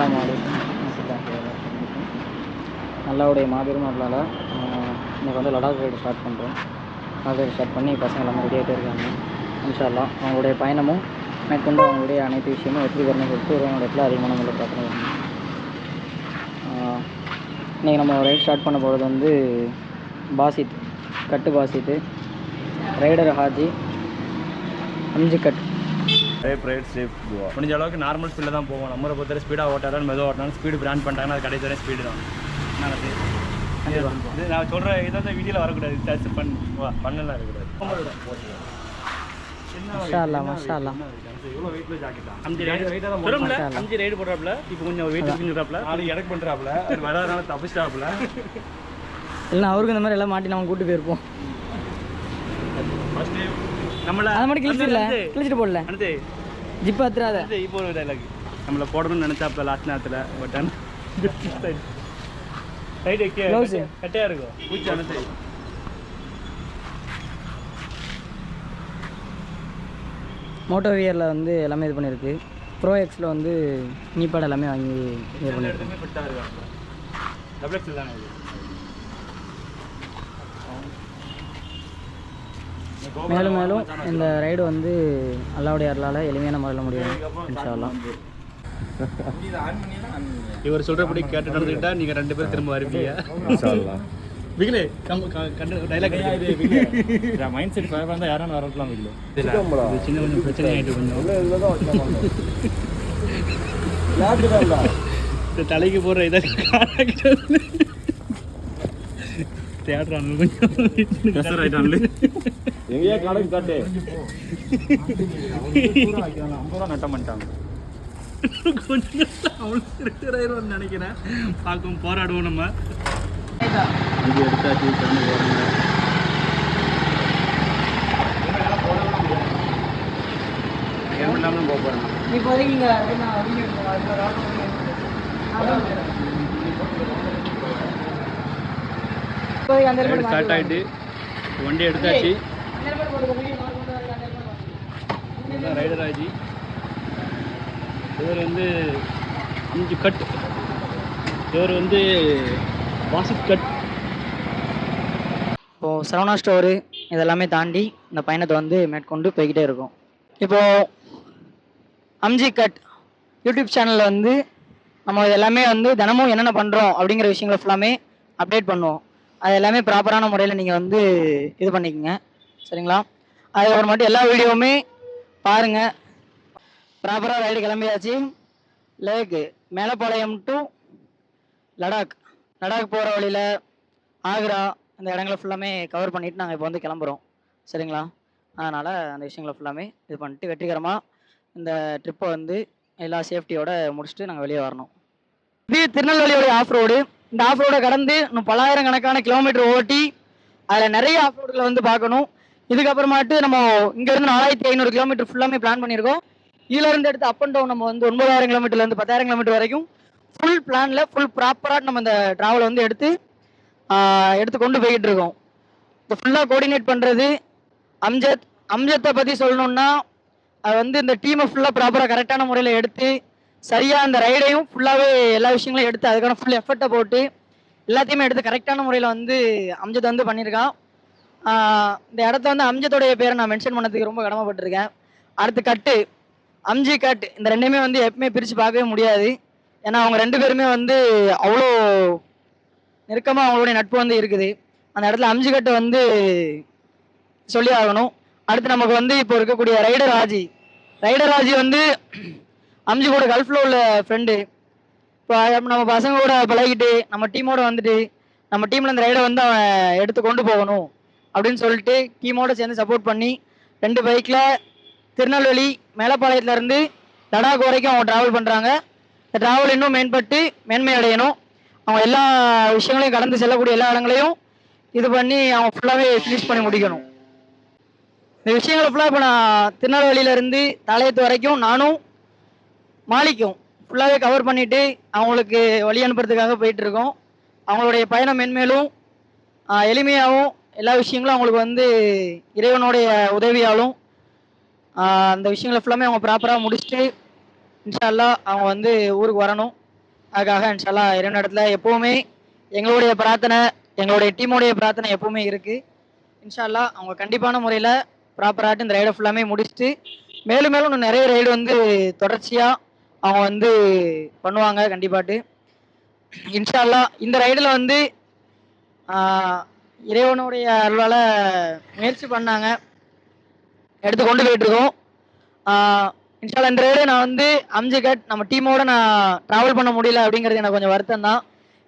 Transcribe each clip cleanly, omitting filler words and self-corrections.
அஸ்ஸலாமு அலைக்கும் வரஹ்மத்துல்லாஹி வபரகாத்துஹு. அல்லாஹ்வுடைய மாபெரும் அருளால் இன்றைக்கி வந்து லடாக் ரைடு ஸ்டார்ட் பண்ணுறோம். லடாக் ரைடு ஸ்டார்ட் பண்ணி பசங்க எல்லாமே ரெடியாகிட்டே இருக்காங்க. இன்ஷா அல்லாஹ் அவங்களுடைய பயணமும் மேற்கொண்டு அவங்களுடைய அனைத்து விஷயமும் வெற்றிகரமாக கொடுத்து இறைவனிடத்தில் அதிகமான முறையில் பிரார்த்தனை பண்ணணும். இன்றைக்கி நம்ம ரைடு ஸ்டார்ட் பண்ண போகிறது வந்து பாசித் கட்டு பாசித்து ரைடர் ஹாஜி அம்ஜி கட். முடிஞ்ச அளவுக்கு நார்மல் ஸ்பீடில் தான் போவோம். நம்மளை பொறுத்தவரை ஸ்பீடாக ஓட்டாலும் மெதுவாக ஓட்டினாலும் ஸ்பீடு பிராண்ட் பண்ணிட்டாங்கன்னா அது கடைசி வரை ஸ்பீடு தான். இது நான் சொல்கிற இதை வந்து வீடியோவில் வரக்கூடாது. டச் பண்ணலாம் இருக்கக்கூடாது. எவ்வளோ வெயிட்ல ஜாக்கெட்டா அஞ்சு ரைடு போடுறாப்புல. இப்போ கொஞ்சம் வெயிட் இருக்குங்கிறாப்புல. அது எனக்கு பண்ணுறாப்புல. அது வராதனால தப்பிச்சிட்டாப்புல. இல்லைன்னா அவருக்கு இந்த மாதிரி எல்லாம் மாட்டி நம்ம கூட்டு போயிருப்போம். ஃபர்ஸ்ட் நம்மள அதை மட்டும் கிழிச்சிட்டு போடல அடுத்து ஜிப்பு அத்துறாத இப்போ ஒரு டைலாக் நம்மளை போடணும்னு நினச்சாப்புல லாஸ்ட் நேரத்தில். பட் ரைட் கட்டையாக இருக்கும் பூச்சி அனுத்து. மோட்டோ வியரில் வந்து எல்லாமே இது பண்ணியிருக்கு. ப்ரோ எக்ஸில் வந்து நீப்பாடு எல்லாமே வாங்கி இது பண்ணியிருக்கு. ஃபிட்டாக இருக்கும். டபுள் எக்ஸில் தானே இது. மேலும் மேலும் இந்த ரைடு வந்து அல்லாஹ்வுடைய அருளால் எளிமையான முறையில் முடியும் இன்ஷா அல்லாஹ். இவர் சொல்கிறபடி கேட்டு நடந்துக்கிட்டா நீங்கள் 2 பேரும் திரும்ப வருவீங்க. விகிலே டைலாக் மைண்ட் செட் ஃபேவராக இருந்தால் யாரும் வரலாம். விகிலே சின்ன கொஞ்சம் பிரச்சனை ஆகிட்டு கொஞ்சம் தலைக்கு போடுற இதை தேடுறாங்க கொஞ்சம் ஆகிட்டாங்களே. எங்கேயா கணக்கு காட்டு 50 ரூபா நட்டம் பண்ணிட்டாங்க. கொஞ்சம் அவளுக்கு நினைக்கிறேன். பார்க்கும் போராடுவோம் நம்ம. இது எடுத்தாச்சு கிளம்பி போகிறாங்க. இல்லாமல் போக போகிறாங்க. ஸ்டார்ட் ஆகிட்டு வண்டி எடுத்தாச்சு. ரைடர் ஆஜி இவர் வந்து அம்ஜி கட். இவர் வந்து பாசித் கட். இப்போது சரவணா ஸ்டோரு இதெல்லாமே தாண்டி இந்த பயணத்தை வந்து மேற்கொண்டு போய்கிட்டே இருக்கும். இப்போது அம்ஜி கட் யூடியூப் சேனலில் வந்து நம்ம எல்லாமே வந்து தினமும் என்னென்ன பண்ணுறோம் அப்படிங்கிற விஷயங்களை ஃபுல்லாமே அப்டேட் பண்ணுவோம். அது எல்லாமே ப்ராப்பரான முறையில் நீங்கள் வந்து இது பண்ணிக்கோங்க, சரிங்களா? அதுக்கப்புறம் மட்டும் எல்லா வீடியோவுமே பாருங்கள். ப்ராப்பராக ரைடு கிளம்பியாச்சு. லேக்கு மேலப்பாளையம் டு லடாக் போகிற வழியில் ஆக்ரா அந்த இடங்களை ஃபுல்லாமே கவர் பண்ணிவிட்டு நாங்கள் இப்போ வந்து கிளம்புறோம், சரிங்களா? அதனால் அந்த விஷயங்களை ஃபுல்லாமே இது பண்ணிட்டு வெற்றிகரமாக இந்த ட்ரிப்பை வந்து எல்லா சேஃப்டியோடு முடிச்சுட்டு நாங்கள் வெளியே வரணும். இது திருநெல்வேலியோடைய ஆஃப் ரோடு. இந்த ஆஃப் ரோடை கடந்து இன்னும் பல்லாயிரக்கணக்கான கிலோமீட்டர் ஓட்டி அதில் நிறைய ஆஃப் ரோடுகளை வந்து பார்க்கணும். இதுக்கப்புறமாட்டு நம்ம இங்கேருந்து 4500 கிலோமீட்டர் ஃபுல்லாமே பிளான் பண்ணியிருக்கோம். இதிலேருந்து எடுத்து அப் அண்ட் டவுன் நம்ம வந்து 9000 கிலோமீட்டர்லேருந்து 10,000 கிலோமீட்டர் வரைக்கும் ஃபுல் பிளானில் ஃபுல் ப்ராப்பராக நம்ம இந்த ட்ராவலை வந்து எடுத்து கொண்டு போய்கிட்டு இருக்கோம். இப்போ ஃபுல்லாக கோஆர்டினேட் பண்ணுறது அம்ஜத்தை பற்றி சொல்லணுன்னா அது வந்து இந்த டீமை ஃபுல்லாக ப்ராப்பராக கரெக்டான முறையில் எடுத்து சரியாக அந்த ரைடையும் ஃபுல்லாகவே எல்லா விஷயங்களையும் எடுத்து அதுக்கான ஃபுல் எஃபர்ட்டை போட்டு எல்லாத்தையுமே எடுத்து கரெக்டான முறையில் வந்து அம்ஜத் வந்து பண்ணியிருக்கான். இந்த இடத்த வந்து அம்ஜத்தோடைய பேரை நான் மென்ஷன் பண்ணதுக்கு ரொம்ப கடமைப்பட்டிருக்கேன். அடுத்து கட்டு அம்ஜி கட் இந்த ரெண்டுமே வந்து எப்பவுமே பிரித்து பார்க்கவே முடியாது. ஏன்னா அவங்க 2 பேருமே வந்து அவ்வளோ நெருக்கமாக அவங்களுடைய நட்பு வந்து இருக்குது. அந்த இடத்துல அம்ஜி கட்டை வந்து சொல்லி ஆகணும். அடுத்து நமக்கு வந்து இப்போ இருக்கக்கூடிய ரைடர் ஆஜி வந்து அம்ஜி கூட கல்ஃபில் உள்ள ஃப்ரெண்டு. இப்போ நம்ம பசங்க கூட பழகிட்டு நம்ம டீமோட வந்துட்டு நம்ம டீமில் இந்த ரைடை வந்து அவன் எடுத்து கொண்டு போகணும் அப்படின்னு சொல்லிட்டு டீமோடு சேர்ந்து சப்போர்ட் பண்ணி 2 பைக்கில் திருநெல்வேலி மேலப்பாளையத்துலேருந்து லடாக் வரைக்கும் அவங்க ட்ராவல் பண்ணுறாங்க. இந்த ட்ராவல் இன்னும் மேன்மை அடையணும். அவங்க எல்லா விஷயங்களையும் கடந்து செல்லக்கூடிய எல்லா இடங்களையும் இது பண்ணி அவங்க ஃபுல்லாகவே ஃபினிஷ் பண்ணி முடிக்கணும். இந்த விஷயங்களை ஃபுல்லாக இப்போ நான் திருநெல்வேலியிலேருந்து தாளையத்து வரைக்கும் நானும் மாலிக்கும் ஃபுல்லாகவே கவர் பண்ணிவிட்டு அவங்களுக்கு வழி அனுப்புறதுக்காக போயிட்டுருக்கோம். அவங்களுடைய பயணம் மென்மேலும் எளிமையாகவும் எல்லா விஷயங்களும் அவங்களுக்கு வந்து இறைவனுடைய உதவியாலும் அந்த விஷயங்களை ஃபுல்லாமே அவங்க ப்ராப்பராக முடிச்சுட்டு இன்ஷா அல்லாஹ் அவங்க வந்து ஊருக்கு வரணும். அதுக்காக இன்ஷால்லா இறைவன் இடத்துல எப்போவுமே எங்களுடைய பிரார்த்தனை, எங்களுடைய டீமுடைய பிரார்த்தனை எப்போவுமே இருக்குது. இன்ஷால்லா அவங்க கண்டிப்பான முறையில் ப்ராப்பராகிட்டு இந்த ரைடை ஃபுல்லாமே முடிச்சுட்டு மேலும் மேலும் இன்னும் நிறைய ரைடு வந்து தொடர்ச்சியாக அவங்க வந்து பண்ணுவாங்க கண்டிப்பாட்டு. இன்ஷால்லா இந்த ரைடில் வந்து இறைவனுடைய அருளால் முயற்சி பண்ணாங்க, எடுத்து கொண்டு போயிட்டுருக்கோம். இன்ஷால்லா இந்த ரைடு நான் வந்து அம்ஜிகட் நம்ம டீமோட நான் ட்ராவல் பண்ண முடியல அப்படிங்கிறது எனக்கு கொஞ்சம் வருத்தம் தான்.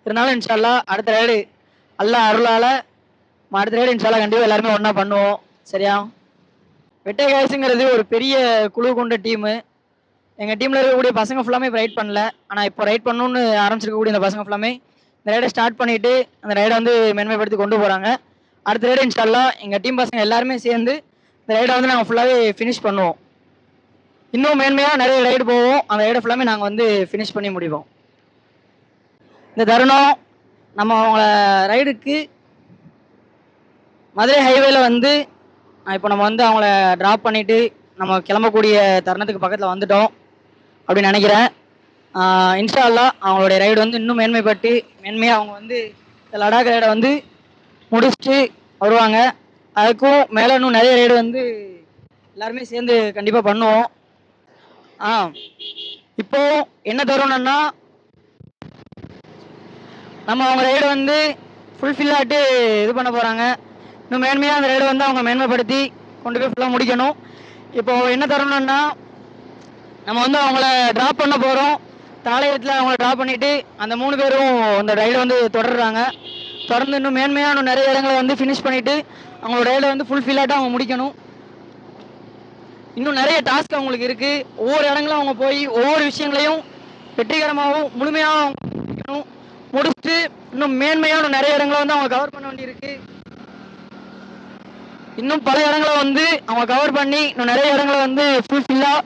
இருந்தாலும் இன்ஷால்லா அடுத்த ரைடு அல்லா அருளால் அடுத்த ரைடு இன்ஷால்லா கண்டிப்பாக எல்லாருமே ஒன்றா பண்ணுவோம். சரியா? வெட்டை காய்ஸுங்கிறது ஒரு பெரிய குழு கொண்ட டீமு. எங்கள் டீமில் இருக்கக்கூடிய பசங்க ஃபுல்லாமே இப்போ ரைட் பண்ணல. ஆனால் இப்போ ரைட் பண்ணணுன்னு ஆரம்பிச்சிருக்கக்கூடிய இந்த பசங்க ஃபுல்லாமே இந்த ரைடை ஸ்டார்ட் பண்ணிவிட்டு அந்த ரைடை வந்து மேன்மைப்படுத்தி கொண்டு போகிறாங்க. அடுத்த ரைடு இன்ஷால்லா எங்கள் டீம் பசங்க எல்லாருமே சேர்ந்து இந்த ரைடை வந்து நாங்கள் ஃபுல்லாகவே ஃபினிஷ் பண்ணுவோம். இன்னும் மேன்மையாக நிறைய ரைடு போவோம். அந்த ரைடை ஃபுல்லாமே நாங்கள் வந்து ஃபினிஷ் பண்ணி முடிப்போம். இந்த தருணம் நம்ம அவங்கள ரைடுக்கு மதுரை ஹைவேல வந்து இப்போ நம்ம வந்து அவங்கள ட்ராப் பண்ணிவிட்டு நம்ம கிளம்பக்கூடிய தருணத்துக்கு பக்கத்தில் வந்துட்டோம் அப்படின்னு நினைக்கிறேன். இன்ஷா அல்லாஹ் அவங்களுடைய ரைடு வந்து இன்னும் மேன்மையாக அவங்க வந்து இந்த லடாக் ரைடை வந்து முடிச்சுட்டு வருவாங்க. அதுக்கும் மேலே இன்னும் நிறைய ரைடு வந்து எல்லாருமே சேர்ந்து கண்டிப்பாக பண்ணுவோம். இப்போ என்ன தருணம்னா நம்ம அவங்க ரைடு வந்து ஃபுல்ஃபில்லாட்டு இது பண்ண போகிறாங்க. இன்னும் மேன்மையாக அந்த ரைடை வந்து அவங்க மேன்மைப்படுத்தி கொண்டு போய் ஃபுல்லாக முடிக்கணும். இப்போது என்ன தரணும்னா நம்ம வந்து அவங்கள ட்ராப் பண்ண போகிறோம். தாளையத்தில் அவங்கள ட்ராப் பண்ணிவிட்டு அந்த 3 பேரும் அந்த ரைடை வந்து தொடர்றாங்க. தொடர்ந்து இன்னும் மேன்மையாக இன்னும் நிறைய இடங்களை வந்து ஃபினிஷ் பண்ணிவிட்டு அவங்களோட ரைடை வந்து ஃபுல்ஃபில்லாட்டாக அவங்க முடிக்கணும். இன்னும் நிறைய டாஸ்க் அவங்களுக்கு இருக்குது. ஒவ்வொரு இடங்களும் அவங்க போய் ஒவ்வொரு விஷயங்களையும் வெற்றிகரமாகவும் முழுமையாகவும் முடிக்கணும். முடிச்சுட்டு இன்னும் மேன்மையான நிறைய இடங்களை வந்து அவங்க கவர் பண்ண வேண்டியிருக்கு. இன்னும் பல இடங்களை வந்து அவங்க கவர் பண்ணி இன்னும் நிறைய இடங்களை வந்து ஃபுல்ஃபில்லாக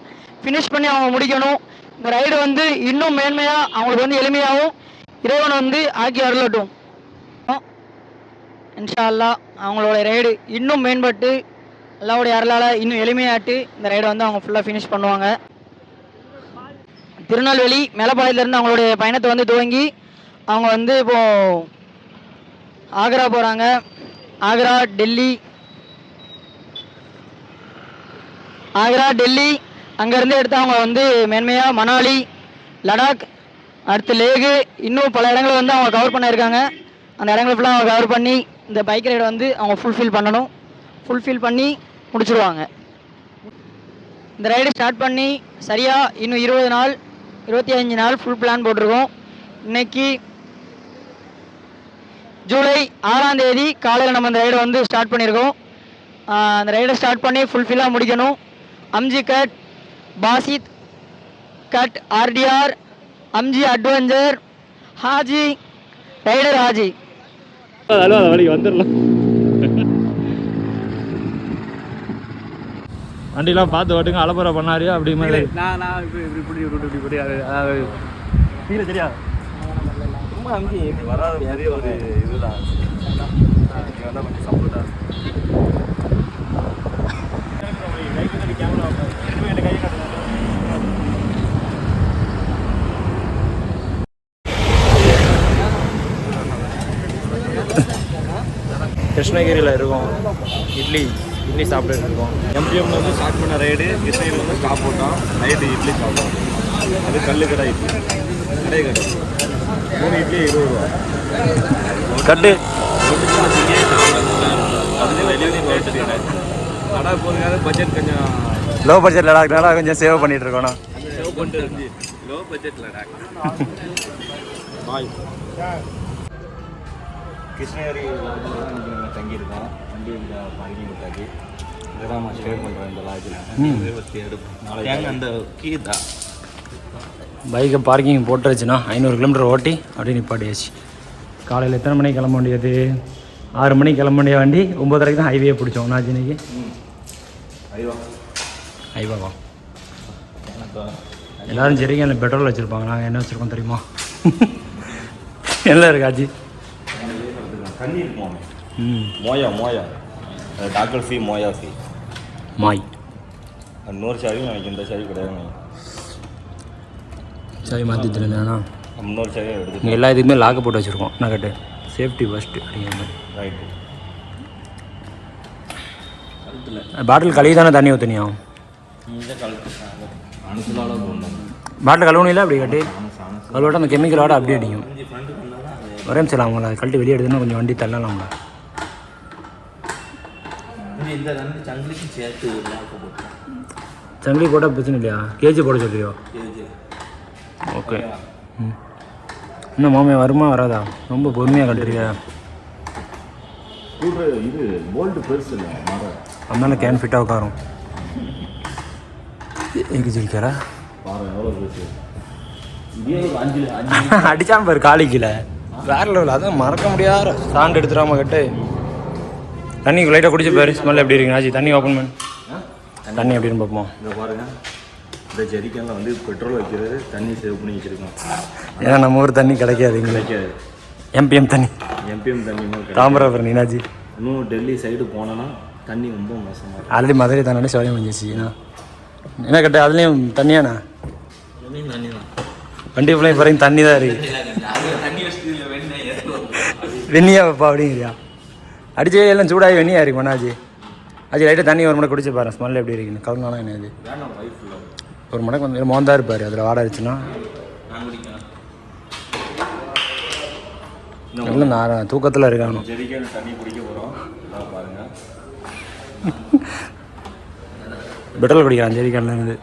ஃபினிஷ் பண்ணி அவங்க முடிக்கணும். இந்த ரைடு வந்து இன்னும் மேன்மையாக அவங்களுக்கு வந்து எளிமையாகவும் இறைவன் வந்து ஆக்கி அருளட்டும். இன்ஷா அல்லாஹ் அவங்களோட ரைடு இன்னும் மேம்பட்டு அல்லாஹ்வுடைய அருளால் இன்னும் எளிமையாட்டு இந்த ரைடை வந்து அவங்க ஃபுல்லாக ஃபினிஷ் பண்ணுவாங்க. திருநெல்வேலி மேலப்பாளையத்துலேருந்து அவங்களுடைய பயணத்தை வந்து துவங்கி அவங்க வந்து இப்போது ஆக்ரா போகிறாங்க. ஆக்ரா, டெல்லி அங்கேருந்து எடுத்து அவங்க வந்து மேன்மையாக மணாலி, லடாக், அடுத்து லேகு, இன்னும் பல இடங்களை வந்து அவங்க கவர் பண்ணியிருக்காங்க. அந்த இடங்களை ஃபுல்லாக அவங்க கவர் பண்ணி இந்த பைக் ரைடை வந்து அவங்க ஃபுல்ஃபில் பண்ணி முடிச்சுடுவாங்க. இந்த ரைடு ஸ்டார்ட் பண்ணி சரியாக இன்னும் 25 நாள் ஃபுல் பிளான் போட்டிருக்கோம். இன்னைக்கு ஜூலை 6ஆம் தேதி காலையில் நம்ம இந்த ரைடை வந்து ஸ்டார்ட் பண்ணியிருக்கோம். அந்த ரைடை ஸ்டார்ட் பண்ணி ஃபுல்ஃபில்லாக முடிக்கணும். Amji cut, Basith cut, RTR, Amji adventure, Haji rider Haji வந்துடலாம். வண்டிலாம் பார்த்து ஓட்டுங்க. அலப்பறை பண்ணாரியா அப்படி மாதிரி நான் இப்படி தெரியா ரொம்ப அங்கே வராத பெரிய ஒரு இதுதான். கொஞ்சம் சப்போர்ட்டாக கிருஷ்ணகிரியில் இருக்கோம். இட்லி சாப்பிட்டு இருக்கோம். எம்ஜிஎம்ல வந்து ஸ்டார்ட் பண்ண ரைடு, கிருஷ்ணகிரியில் வந்து ஸ்டாப் போட்டோம். நைட்டு இட்லி சாப்பிட்டோம். அது கல் கடை இட்லி, கடை 3 இட்லி 20 ரூபா கட்டு. லடாக் போகிறதுக்காக பட்ஜெட் கொஞ்சம் லோ பட்ஜெட். லடாக்னால கொஞ்சம் சேவ் பண்ணிட்டு இருக்கோம். சேவ் பண்ணிட்டு லோ பட்ஜெட் லடாக். பாய். கிருஷ்ணகிரி தங்கியிருக்கோம். வண்டி இந்த பார்க்கிங் விட்டாச்சு. இதெல்லாம் நான் ஸ்டே பண்ணுறேன் இந்த லாட்ஜில். 27 நாளைக்கு அந்த கீ தான். பைக்கை பார்க்கிங் போட்டுருச்சுன்னா 500 கிலோமீட்டர் ஓட்டி அப்படியே நிப்பாட்டியாச்சு. காலையில் எத்தனை மணிக்கு கிளம்ப வேண்டியது? 6 மணிக்கு கிளம்ப வேண்டிய வண்டி 9:30 தான் ஹைவே பிடிச்சோம். நான் இன்னைக்கு ஐவாவா எல்லோரும் சரிங்க. அந்த பெட்ரோல் வச்சுருப்பாங்க. நாங்கள் என்ன வச்சுருக்கோம் தெரியுமா? என்ன இருக்கு ஆச்சு? தண்ணி இருக்குமா? மோயா டாக்டர் சி மோயா சி மாய். இன்னொரு சாவி எனக்கு இந்த சாவி கிடையாது. சாவி மாற்றி தரேன். இன்னொரு சேவையை எடுத்து இங்கே எல்லா இதுக்குமே லாக்கு போட்டு வச்சுருக்கோம் நகட்டு சேஃப்டி ஃபஸ்ட்டு அப்படிங்கிற மாதிரி. ரைட்டு. பாட்டில் கழுவி தானே தண்ணி ஊற்றுனியா? பாட்டில் கழுவுனில அப்படி கட்டி கழுவிட்ட அந்த கெமிக்கலோட அப்படியே அடிக்கும். ஒரே நிமிஷம் அவங்கள கழட்டி வெளியே எடுத்துன்னா கொஞ்சம் வண்டி தள்ளலாம்ல. சங்கிலி போட்டால் பிரச்சனை இல்லையா? கேஜி போட சொல்லியோ? ஓகே. இன்னும் மாமே வருமா வராதா? ரொம்ப பொறுமையாக கட்டுறியா? இது போல்ட் பெருசு இல்லை அதனால கேன் ஃபிட்டாக உட்காரும். எங்கே சொல்லிக்காரா அடிச்சாம பாரு காலிக்கில் வேற லெவல். அதான் மறக்க முடியாத சாண்ட் எடுத்துடாம கட்டு. தண்ணி லைட்டாக குடிச்சு பாரு ஸ்மெல் எப்படி இருக்கு ஆச்சு. தண்ணி ஓப்பன் பண்ணு. தண்ணி எப்படின்னு பார்ப்போம். இங்கே பாருங்க, இந்த ஜெரிக்கனில் வந்து பெட்ரோல் வைக்கிறது, தண்ணி சேவ் பண்ணி வச்சுருக்கோம். ஏன்னா நம்ம ஊர் தண்ணி கிடைக்காது, இங்கே கிடைக்காது. எம்பிஎம் தண்ணி தண்ணி தாமிரபரணி நீனாஜி. இன்னும் டெல்லி சைடு போனோன்னா தண்ணி ரொம்ப மோசமாக இருக்கும். ஆல்ரெடி மதுரை தானே சோழியம் முடிஞ்சிச்சு. என்ன கட்ட அதுலேயும் தண்ணியாண்ணா? வண்டி ஃபுல்லாக இப்போ தண்ணி தான் இருக்கு. வெண்ணியா வைப்பா அப்படிங்கிறியா? அடிச்சு எல்லாம் சூடாகி வெண்ணியா இருக்கு மண்ணாச்சு. அது லைட்டாக தண்ணி ஒரு மடக்கு குடிச்சு பாரு ஸ்மெல் எப்படி இருக்குன்னு. கலந்தானா என்ன இது ஒரு மடக்கு வந்து மோந்தா இருப்பார். அதில் வாடை இருந்துச்சுன்னா இல்லை நான் தூக்கத்தில் இருக்கானோ. தண்ணி குடிக்க போகிறோம் பாருங்க. பெட்ரோல் குடிக்கிறான் ஜெரிக்கான்லேருந்து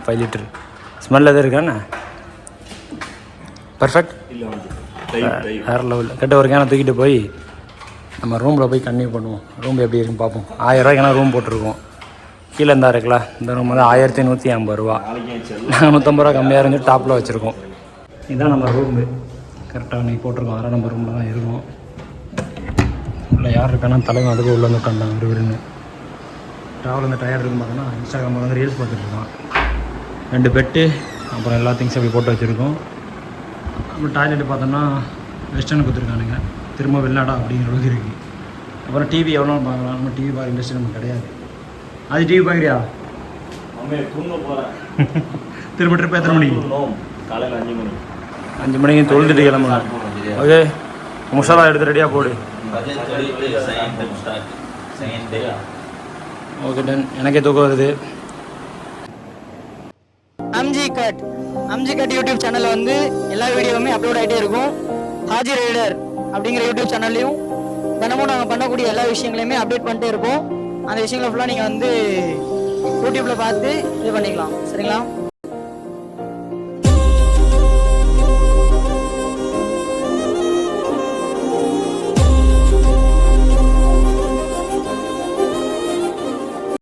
5 லிட்டர். ஸ்மெல் எதுவும் இருக்காண்ணா? பர்ஃபெக்ட். வேறு லெவலில் கட்ட ஒரு கேனை தூக்கிட்டு போய் நம்ம ரூமில் போய் கன்டினியூ பண்ணுவோம். ரூம் எப்படி இருக்குன்னு பார்ப்போம். 1000 ரூபாய்க்கான ரூம் போட்டிருக்கோம். கீழே இருந்தால் இருக்குல்ல, இந்த ரூம் வந்து 1150 ரூபா. நாங்கள் 150 ரூபா கம்மியாக இருந்து டாப்பில் வச்சுருக்கோம். இதுதான் நம்ம ரூமு கரெக்டாக நீ போட்டிருக்கோம். 6 நம்பர் ரூமில் தான் இருக்கும். இல்லை யார் இருக்கானா தலைவன் அதுக்கு உள்ளே வந்து உட்காந்தாங்க விருன்னு. ட்ராவல் வந்து டயர்ட் இருக்கும் பார்த்தோன்னா இன்ஸ்டாகிராமில் வந்து ரீல்ஸ் பார்த்துட்ருக்கோம். 2 பெட்டு அப்புறம் எல்லா திங்ஸும் அப்படி போட்டு வச்சுருக்கோம். அப்புறம் டாய்லெட்டு பார்த்தோன்னா வெஸ்டர்னு கொடுத்துருக்கானுங்க. திரும்ப வெளிநாடா அப்படிங்கிற அளவுக்கு இருக்குது. அப்புறம் டிவி எவ்வளோ பார்க்கலாம். நம்ம டிவி பார்க்க இண்டஸ்ட்ரி நமக்கு கிடையாது. அது டிவி பார்க்குறியா? திரும்ப ட்ரிப் எத்தனை மணிக்கு? காலையில் 5 மணி. 5 மணிக்கு தொழுதுட்டு கிளம்பலாம். ஓகே மசாலா எடுத்து ரெடியாக போடு. Okay done. எனக்கே தூக்கம் வருது. அம்ஜி கட் யூடியூப் சேனலில் வந்து எல்லா வீடியோவுமே அப்லோட் ஆகிட்டே இருக்கும். ஹாஜி ரைடர் அப்படிங்கிற யூடியூப் சேனல்லையும் தினமும் நாங்கள் பண்ணக்கூடிய எல்லா விஷயங்களையுமே அப்டேட் பண்ணிட்டே இருப்போம். அந்த விஷயங்களை ஃபுல்லாக நீங்கள் வந்து யூடியூப்பில் பார்த்து இது பண்ணிக்கலாம். சரிங்களா?